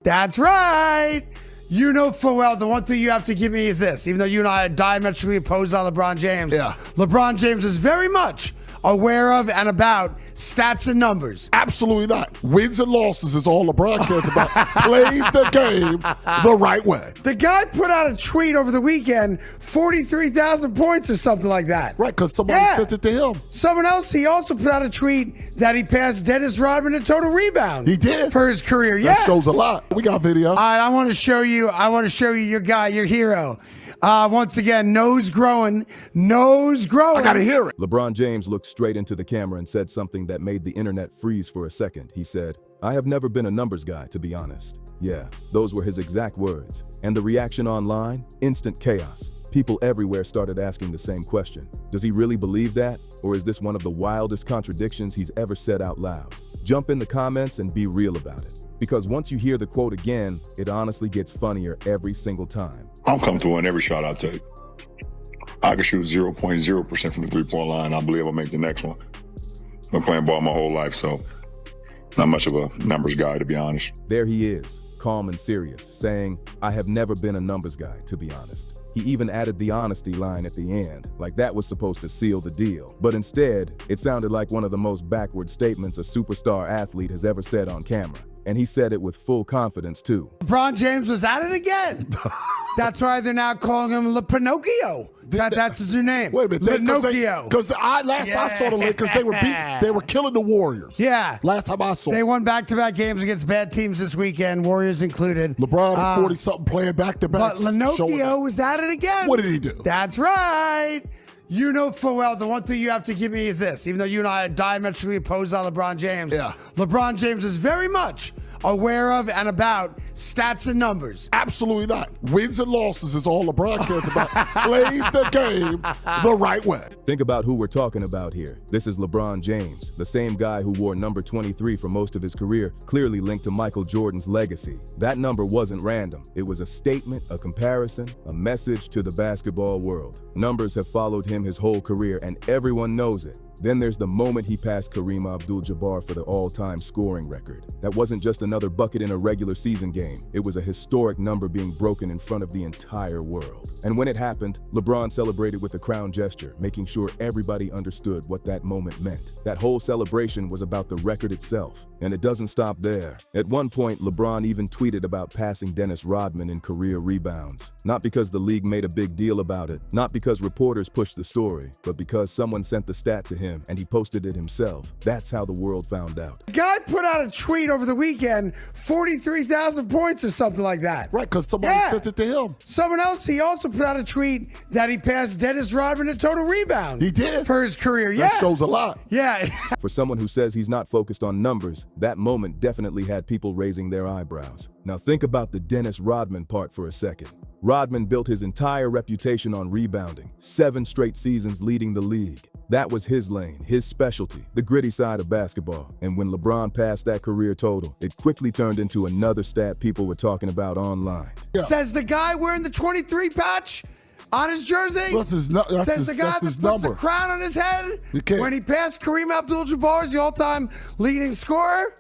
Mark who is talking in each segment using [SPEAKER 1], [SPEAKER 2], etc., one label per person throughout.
[SPEAKER 1] That's right. You know full well the one thing you have to give me is this. Even though you and I are diametrically opposed on LeBron James, LeBron James is very much aware of and about stats and numbers.
[SPEAKER 2] Absolutely not. Wins and losses is all LeBron cares about. Plays the game the right way.
[SPEAKER 1] The guy put out a tweet over the weekend, 43,000 points or something like that.
[SPEAKER 2] Right, because somebody sent it to him.
[SPEAKER 1] Someone else, he also put out a tweet that he passed Dennis Rodman in total rebounds.
[SPEAKER 2] He did.
[SPEAKER 1] For his career,
[SPEAKER 2] That shows a lot. We got video.
[SPEAKER 1] All right, I want to show you your guy, your hero. Once again, nose growing. I
[SPEAKER 2] gotta hear it.
[SPEAKER 3] LeBron James looked straight into the camera and said something that made the internet freeze for a second. He said, "I have never been a numbers guy, to be honest." Yeah, those were his exact words. And the reaction online? Instant chaos. People everywhere started asking the same question. Does he really believe that? Or is this one of the wildest contradictions he's ever said out loud? Jump in the comments and be real about it. Because once you hear the quote again, it honestly gets funnier every single time.
[SPEAKER 4] I'm comfortable in every shot I take. I can shoot 0.0% from the three-point line. I believe I'll make the next one. I've been playing ball my whole life, so not much of a numbers guy, to be honest.
[SPEAKER 3] There he is, calm and serious, saying, "I have never been a numbers guy, to be honest." He even added the honesty line at the end, like that was supposed to seal the deal. But instead, it sounded like one of the most backward statements a superstar athlete has ever said on camera. And he said it with full confidence, too.
[SPEAKER 1] LeBron James was at it again. That's why they're now calling him Le Pinocchio. That's his new name.
[SPEAKER 2] Wait a minute.
[SPEAKER 1] Pinocchio.
[SPEAKER 2] Because last I saw the Lakers, they were killing the Warriors.
[SPEAKER 1] Yeah.
[SPEAKER 2] Last time I saw
[SPEAKER 1] They won back-to-back games against bad teams this weekend, Warriors included.
[SPEAKER 2] LeBron at 40-something playing back-to-back.
[SPEAKER 1] But Pinocchio was at it again.
[SPEAKER 2] What did he do?
[SPEAKER 1] That's right. You know full well the one thing you have to give me is this. Even though you and I are diametrically opposed on LeBron James, LeBron James is very much aware of and about stats and numbers.
[SPEAKER 2] Absolutely not. Wins and losses is all LeBron cares about. Plays the game the right way.
[SPEAKER 3] Think about who we're talking about here. This is LeBron James, the same guy who wore number 23 for most of his career, clearly linked to Michael Jordan's legacy. That number wasn't random. It was a statement, a comparison, a message to the basketball world. Numbers have followed him his whole career, and everyone knows it. Then there's the moment he passed Kareem Abdul-Jabbar for the all-time scoring record. That wasn't just another bucket in a regular season game. It was a historic number being broken in front of the entire world. And when it happened, LeBron celebrated with a crown gesture, making sure everybody understood what that moment meant. That whole celebration was about the record itself. And it doesn't stop there. At one point, LeBron even tweeted about passing Dennis Rodman in career rebounds. Not because the league made a big deal about it, not because reporters pushed the story, but because someone sent the stat to him and he posted it himself. That's how the world found out.
[SPEAKER 1] The guy put out a tweet over the weekend, 43,000 points or something like that.
[SPEAKER 2] Right, because somebody sent it to him.
[SPEAKER 1] Someone else, he also put out a tweet that he passed Dennis Rodman in total rebounds.
[SPEAKER 2] He did.
[SPEAKER 1] For his career,
[SPEAKER 2] That shows a lot.
[SPEAKER 1] Yeah.
[SPEAKER 3] For someone who says he's not focused on numbers, that moment definitely had people raising their eyebrows. Now think about the Dennis Rodman part for a second. Rodman built his entire reputation on rebounding, 7 straight seasons leading the league. That was his lane, his specialty, the gritty side of basketball. And when LeBron passed that career total, it quickly turned into another stat people were talking about online.
[SPEAKER 1] Says the guy wearing the 23 patch on his jersey.
[SPEAKER 2] That's his
[SPEAKER 1] Says the guy that puts the crown on his head when he passed Kareem Abdul-Jabbar as the all-time leading scorer.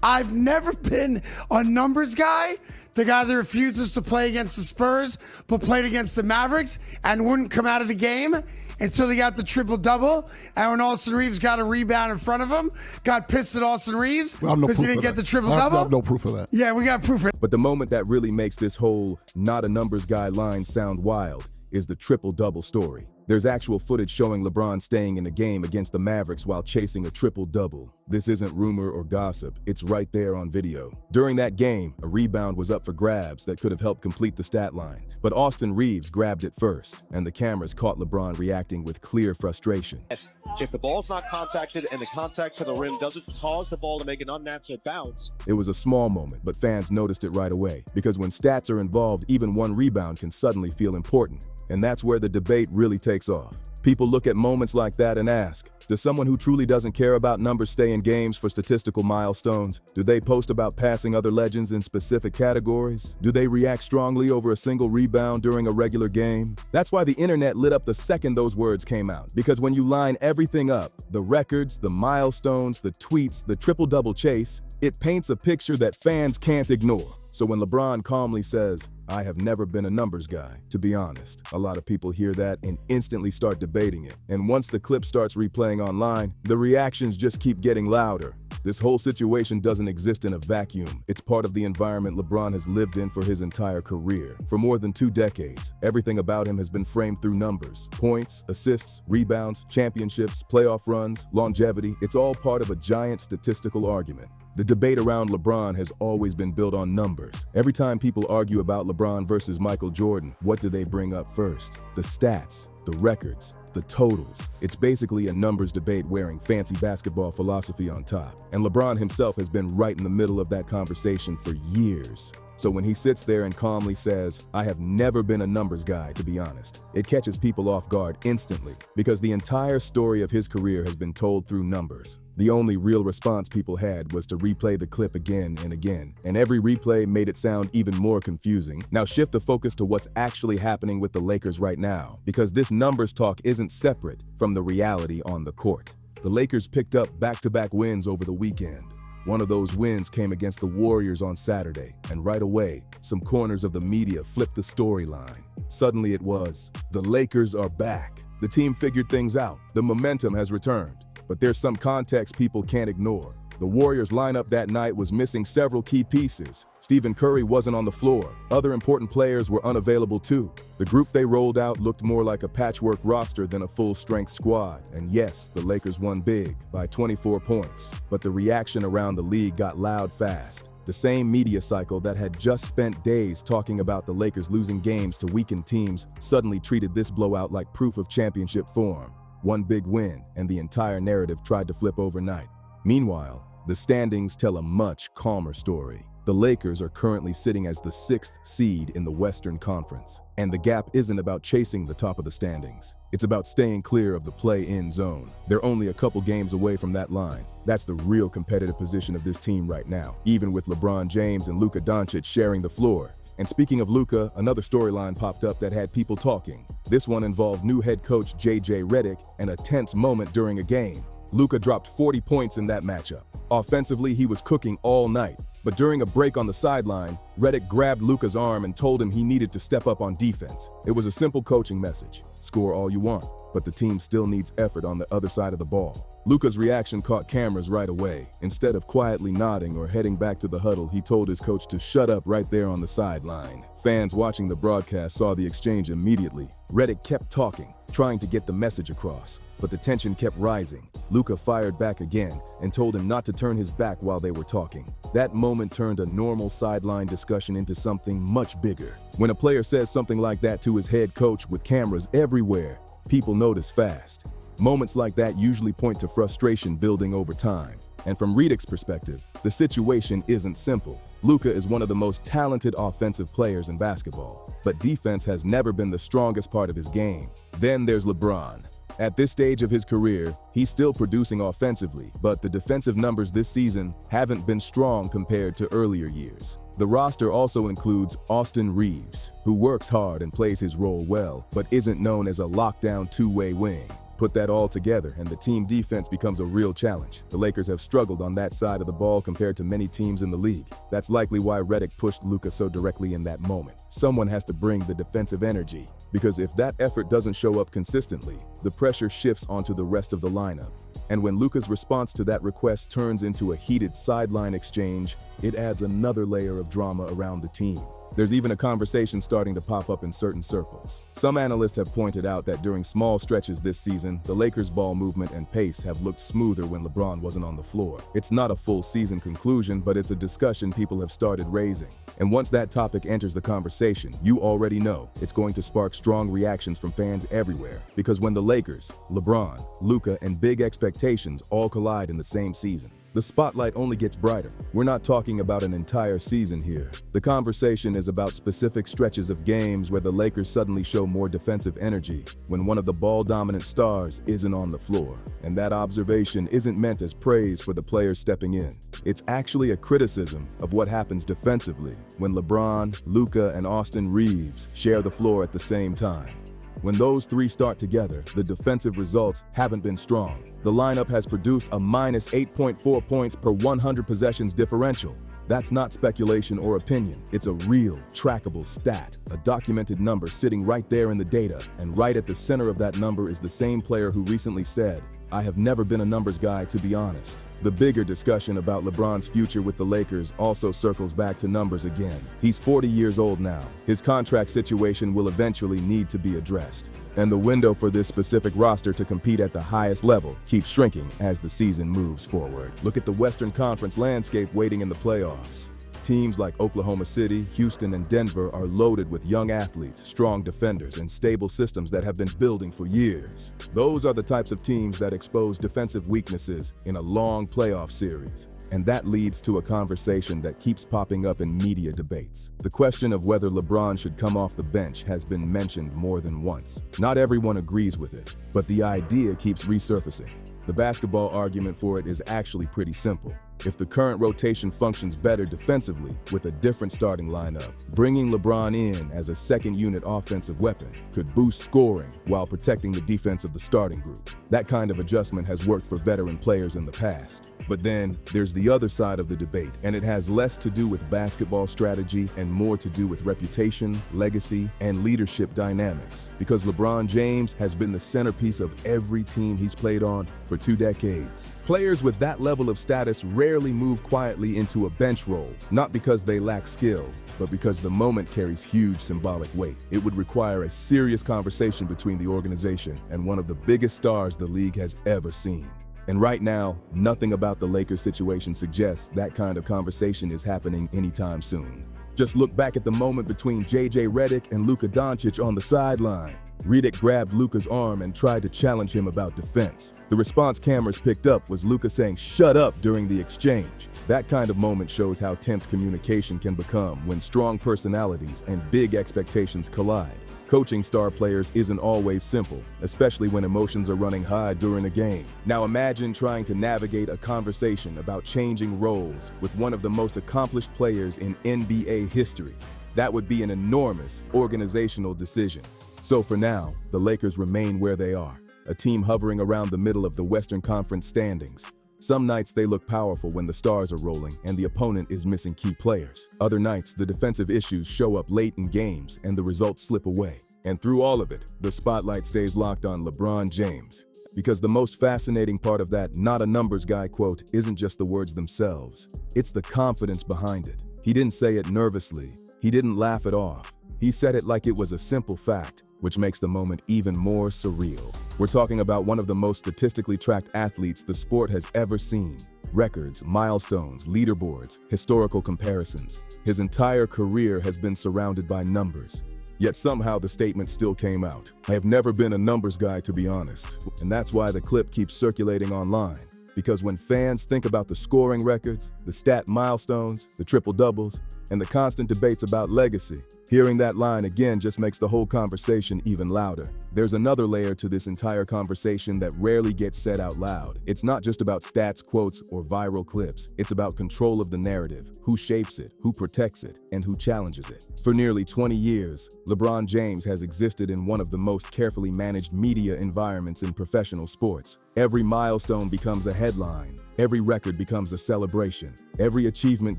[SPEAKER 1] I've never been a numbers guy, the guy that refuses to play against the Spurs, but played against the Mavericks and wouldn't come out of the game until he got the triple-double. And when Austin Reeves got a rebound in front of him, got pissed at Austin Reeves because he didn't get the triple-double.
[SPEAKER 2] I have no proof of that.
[SPEAKER 1] Yeah, we got proof of it.
[SPEAKER 3] But the moment that really makes this whole not a numbers guy line sound wild is the triple-double story. There's actual footage showing LeBron staying in a game against the Mavericks while chasing a triple-double. This isn't rumor or gossip, it's right there on video. During that game, a rebound was up for grabs that could have helped complete the stat line. But Austin Reeves grabbed it first, and the cameras caught LeBron reacting with clear frustration.
[SPEAKER 5] If the ball's not contacted and the contact to the rim doesn't cause the ball to make an unnatural bounce.
[SPEAKER 3] It was a small moment, but fans noticed it right away, because when stats are involved, even one rebound can suddenly feel important. And that's where the debate really takes off. People look at moments like that and ask, does someone who truly doesn't care about numbers stay in games for statistical milestones? Do they post about passing other legends in specific categories? Do they react strongly over a single rebound during a regular game? That's why the internet lit up the second those words came out. Because when you line everything up, the records, the milestones, the tweets, the triple-double chase, it paints a picture that fans can't ignore. So when LeBron calmly says, "I have never been a numbers guy," to be honest, a lot of people hear that and instantly start debating it. And once the clip starts replaying online, the reactions just keep getting louder. This whole situation doesn't exist in a vacuum. It's part of the environment LeBron has lived in for his entire career. For more than 2 decades, everything about him has been framed through numbers. Points, assists, rebounds, championships, playoff runs, longevity. It's all part of a giant statistical argument. The debate around LeBron has always been built on numbers. Every time people argue about LeBron versus Michael Jordan, what do they bring up first? The stats, the records, the totals. It's basically a numbers debate wearing fancy basketball philosophy on top. And LeBron himself has been right in the middle of that conversation for years. So when he sits there and calmly says, "I have never been a numbers guy," to be honest, it catches people off guard instantly because the entire story of his career has been told through numbers. The only real response people had was to replay the clip again and again, and every replay made it sound even more confusing. Now shift the focus to what's actually happening with the Lakers right now, because this numbers talk isn't separate from the reality on the court. The Lakers picked up back-to-back wins over the weekend. One of those wins came against the Warriors on Saturday, and right away, some corners of the media flipped the storyline. Suddenly it was, "The Lakers are back." The team figured things out. The momentum has returned. But there's some context people can't ignore. The Warriors lineup that night was missing several key pieces. Stephen Curry wasn't on the floor. Other important players were unavailable too. The group they rolled out looked more like a patchwork roster than a full-strength squad. And yes, the Lakers won big, by 24 points. But the reaction around the league got loud fast. The same media cycle that had just spent days talking about the Lakers losing games to weakened teams suddenly treated this blowout like proof of championship form. One big win, and the entire narrative tried to flip overnight. Meanwhile, the standings tell a much calmer story. The Lakers are currently sitting as the 6th seed in the Western Conference. And the gap isn't about chasing the top of the standings. It's about staying clear of the play-in zone. They're only a couple games away from that line. That's the real competitive position of this team right now, even with LeBron James and Luka Doncic sharing the floor. And speaking of Luka, another storyline popped up that had people talking. This one involved new head coach J.J. Redick and a tense moment during a game. Luka dropped 40 points in that matchup. Offensively, he was cooking all night. But during a break on the sideline, Redick grabbed Luka's arm and told him he needed to step up on defense. It was a simple coaching message. Score all you want, but the team still needs effort on the other side of the ball. Luka's reaction caught cameras right away. Instead of quietly nodding or heading back to the huddle, he told his coach to shut up right there on the sideline. Fans watching the broadcast saw the exchange immediately. Redick kept talking, trying to get the message across, but the tension kept rising. Luka fired back again and told him not to turn his back while they were talking. That moment turned a normal sideline discussion into something much bigger. When a player says something like that to his head coach with cameras everywhere, people notice fast. Moments like that usually point to frustration building over time. And from Redick's perspective, the situation isn't simple. Luka is one of the most talented offensive players in basketball, but defense has never been the strongest part of his game. Then there's LeBron. At this stage of his career, he's still producing offensively, but the defensive numbers this season haven't been strong compared to earlier years. The roster also includes Austin Reeves, who works hard and plays his role well, but isn't known as a lockdown two-way wing. Put that all together, and the team defense becomes a real challenge. The Lakers have struggled on that side of the ball compared to many teams in the league. That's likely why Redick pushed Luka so directly in that moment. Someone has to bring the defensive energy, because if that effort doesn't show up consistently, the pressure shifts onto the rest of the lineup. And when Luka's response to that request turns into a heated sideline exchange, it adds another layer of drama around the team. There's even a conversation starting to pop up in certain circles. Some analysts have pointed out that during small stretches this season, the Lakers' ball movement and pace have looked smoother when LeBron wasn't on the floor. It's not a full season conclusion, but it's a discussion people have started raising. And once that topic enters the conversation, you already know it's going to spark strong reactions from fans everywhere. Because when the Lakers, LeBron, Luka, and big expectations all collide in the same season, the spotlight only gets brighter. We're not talking about an entire season here. The conversation is about specific stretches of games where the Lakers suddenly show more defensive energy when one of the ball-dominant stars isn't on the floor. And that observation isn't meant as praise for the players stepping in. It's actually a criticism of what happens defensively when LeBron, Luka, and Austin Reeves share the floor at the same time. When those three start together, the defensive results haven't been strong. The lineup has produced a -8.4 points per 100 possessions differential. That's not speculation or opinion. It's a real, trackable stat, a documented number sitting right there in the data, and right at the center of that number is the same player who recently said, "I have never been a numbers guy, to be honest." The bigger discussion about LeBron's future with the Lakers also circles back to numbers again. He's 40 years old now. His contract situation will eventually need to be addressed. And the window for this specific roster to compete at the highest level keeps shrinking as the season moves forward. Look at the Western Conference landscape waiting in the playoffs. Teams like Oklahoma City, Houston, and Denver are loaded with young athletes, strong defenders, and stable systems that have been building for years. Those are the types of teams that expose defensive weaknesses in a long playoff series. And that leads to a conversation that keeps popping up in media debates. The question of whether LeBron should come off the bench has been mentioned more than once. Not everyone agrees with it, but the idea keeps resurfacing. The basketball argument for it is actually pretty simple. If the current rotation functions better defensively with a different starting lineup, bringing LeBron in as a second-unit offensive weapon could boost scoring while protecting the defense of the starting group. That kind of adjustment has worked for veteran players in the past. But then there's the other side of the debate, and it has less to do with basketball strategy and more to do with reputation, legacy, and leadership dynamics. Because LeBron James has been the centerpiece of every team he's played on for 2 decades. Players with that level of status rarely move quietly into a bench role, not because they lack skill, but because the moment carries huge symbolic weight. It would require a serious conversation between the organization and one of the biggest stars the league has ever seen. And right now, nothing about the Lakers situation suggests that kind of conversation is happening anytime soon. Just look back at the moment between JJ Redick and Luka Doncic on the sideline. Redick grabbed Luka's arm and tried to challenge him about defense. The response cameras picked up was Luka saying, "Shut up," during the exchange. That kind of moment shows how tense communication can become when strong personalities and big expectations collide. Coaching star players isn't always simple, especially when emotions are running high during a game. Now imagine trying to navigate a conversation about changing roles with one of the most accomplished players in NBA history. That would be an enormous organizational decision. So for now, the Lakers remain where they are, a team hovering around the middle of the Western Conference standings. Some nights they look powerful when the stars are rolling and the opponent is missing key players. Other nights, the defensive issues show up late in games and the results slip away. And through all of it, the spotlight stays locked on LeBron James. Because the most fascinating part of that "not a numbers guy" quote isn't just the words themselves, it's the confidence behind it. He didn't say it nervously. He didn't laugh it off. He said it like it was a simple fact, which makes the moment even more surreal. We're talking about one of the most statistically tracked athletes the sport has ever seen. Records, milestones, leaderboards, historical comparisons. His entire career has been surrounded by numbers. Yet somehow the statement still came out. "I have never been a numbers guy, to be honest." And that's why the clip keeps circulating online. Because when fans think about the scoring records, the stat milestones, the triple-doubles, and the constant debates about legacy, hearing that line again just makes the whole conversation even louder. There's another layer to this entire conversation that rarely gets said out loud. It's not just about stats, quotes, or viral clips. It's about control of the narrative, who shapes it, who protects it, and who challenges it. For nearly 20 years, LeBron James has existed in one of the most carefully managed media environments in professional sports. Every milestone becomes a headline. Every record becomes a celebration. Every achievement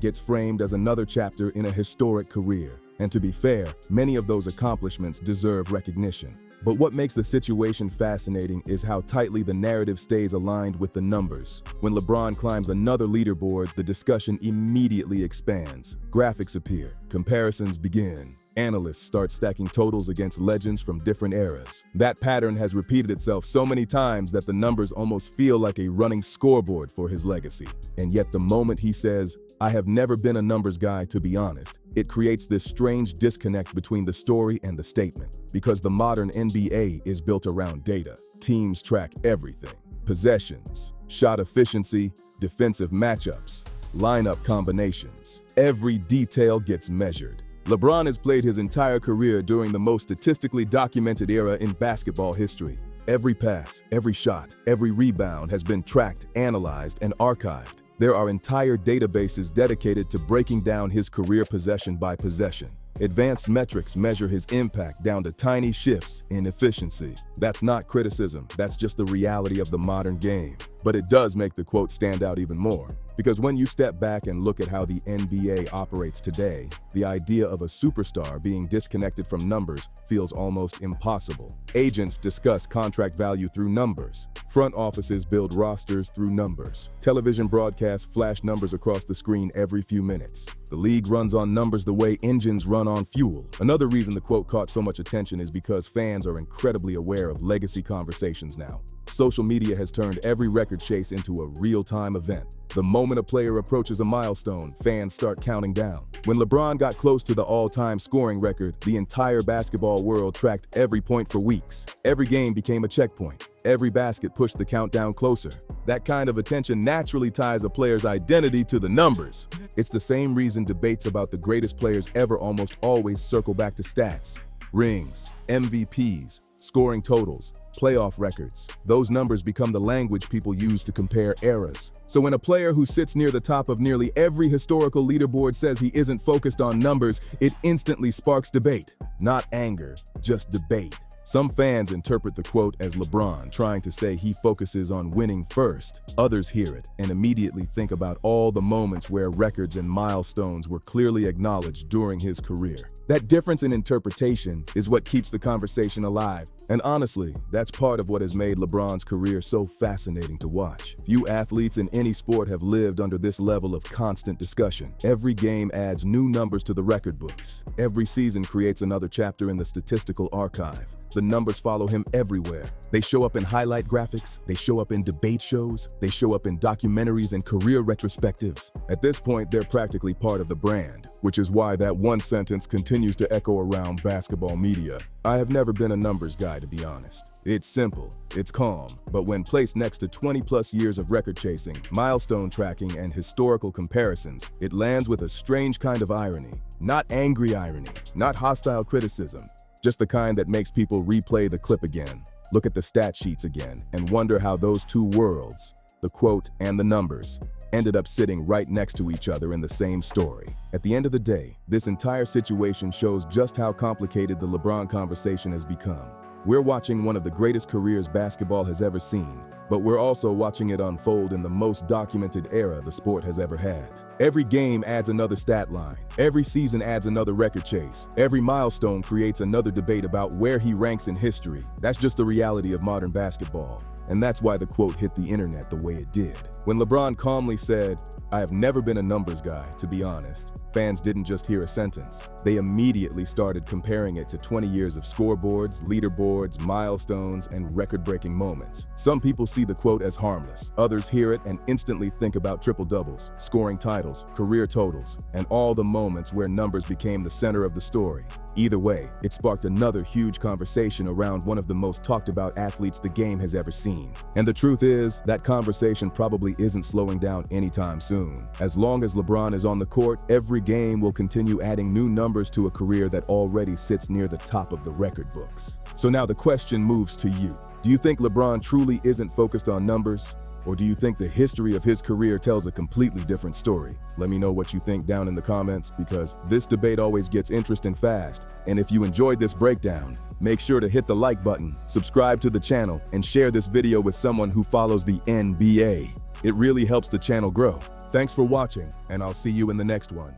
[SPEAKER 3] gets framed as another chapter in a historic career. And to be fair, many of those accomplishments deserve recognition. But what makes the situation fascinating is how tightly the narrative stays aligned with the numbers. When LeBron climbs another leaderboard, the discussion immediately expands. Graphics appear, comparisons begin. Analysts start stacking totals against legends from different eras. That pattern has repeated itself so many times that the numbers almost feel like a running scoreboard for his legacy. And yet the moment he says, "I have never been a numbers guy, to be honest," it creates this strange disconnect between the story and the statement. Because the modern NBA is built around data. Teams track everything: possessions, shot efficiency, defensive matchups, lineup combinations. Every detail gets measured. LeBron has played his entire career during the most statistically documented era in basketball history. Every pass, every shot, every rebound has been tracked, analyzed, and archived. There are entire databases dedicated to breaking down his career possession by possession. Advanced metrics measure his impact down to tiny shifts in efficiency. That's not criticism, that's just the reality of the modern game. But it does make the quote stand out even more. Because when you step back and look at how the NBA operates today, the idea of a superstar being disconnected from numbers feels almost impossible. Agents discuss contract value through numbers. Front offices build rosters through numbers. Television broadcasts flash numbers across the screen every few minutes. The league runs on numbers the way engines run on fuel. Another reason the quote caught so much attention is because fans are incredibly aware of legacy conversations now. Social media has turned every record chase into a real-time event. The moment a player approaches a milestone, fans start counting down. When LeBron got close to the all-time scoring record, the entire basketball world tracked every point for weeks. Every game became a checkpoint. Every basket pushed the countdown closer. That kind of attention naturally ties a player's identity to the numbers. It's the same reason debates about the greatest players ever almost always circle back to stats. Rings, MVPs, scoring totals, playoff records. Those numbers become the language people use to compare eras. So when a player who sits near the top of nearly every historical leaderboard says he isn't focused on numbers, it instantly sparks debate. Not anger, just debate. Some fans interpret the quote as LeBron trying to say he focuses on winning first. Others hear it and immediately think about all the moments where records and milestones were clearly acknowledged during his career. That difference in interpretation is what keeps the conversation alive. And honestly, that's part of what has made LeBron's career so fascinating to watch. Few athletes in any sport have lived under this level of constant discussion. Every game adds new numbers to the record books. Every season creates another chapter in the statistical archive. The numbers follow him everywhere. They show up in highlight graphics, they show up in debate shows, they show up in documentaries and career retrospectives. At this point, they're practically part of the brand, which is why that one sentence continues to echo around basketball media. I have never been a numbers guy, to be honest. It's simple, it's calm, but when placed next to 20-plus years of record chasing, milestone tracking, and historical comparisons, it lands with a strange kind of irony. Not angry irony, not hostile criticism, just the kind that makes people replay the clip again, look at the stat sheets again, and wonder how those two worlds, the quote and the numbers, ended up sitting right next to each other in the same story. At the end of the day, this entire situation shows just how complicated the LeBron conversation has become. We're watching one of the greatest careers basketball has ever seen, but we're also watching it unfold in the most documented era the sport has ever had. Every game adds another stat line. Every season adds another record chase. Every milestone creates another debate about where he ranks in history. That's just the reality of modern basketball. And that's why the quote hit the internet the way it did. When LeBron calmly said, "I have never been a numbers guy, to be honest," fans didn't just hear a sentence. They immediately started comparing it to 20 years of scoreboards, leaderboards, milestones, and record-breaking moments. Some people see the quote as harmless. Others hear it and instantly think about triple-doubles, scoring titles, career totals, and all the moments where numbers became the center of the story. Either way, it sparked another huge conversation around one of the most talked about athletes the game has ever seen. And the truth is, that conversation probably isn't slowing down anytime soon. As long as LeBron is on the court, every game will continue adding new numbers to a career that already sits near the top of the record books. So now the question moves to you. Do you think LeBron truly isn't focused on numbers? Or do you think the history of his career tells a completely different story? Let me know what you think down in the comments, because this debate always gets interesting fast. And if you enjoyed this breakdown, make sure to hit the like button, subscribe to the channel, and share this video with someone who follows the NBA. It really helps the channel grow. Thanks for watching, and I'll see you in the next one.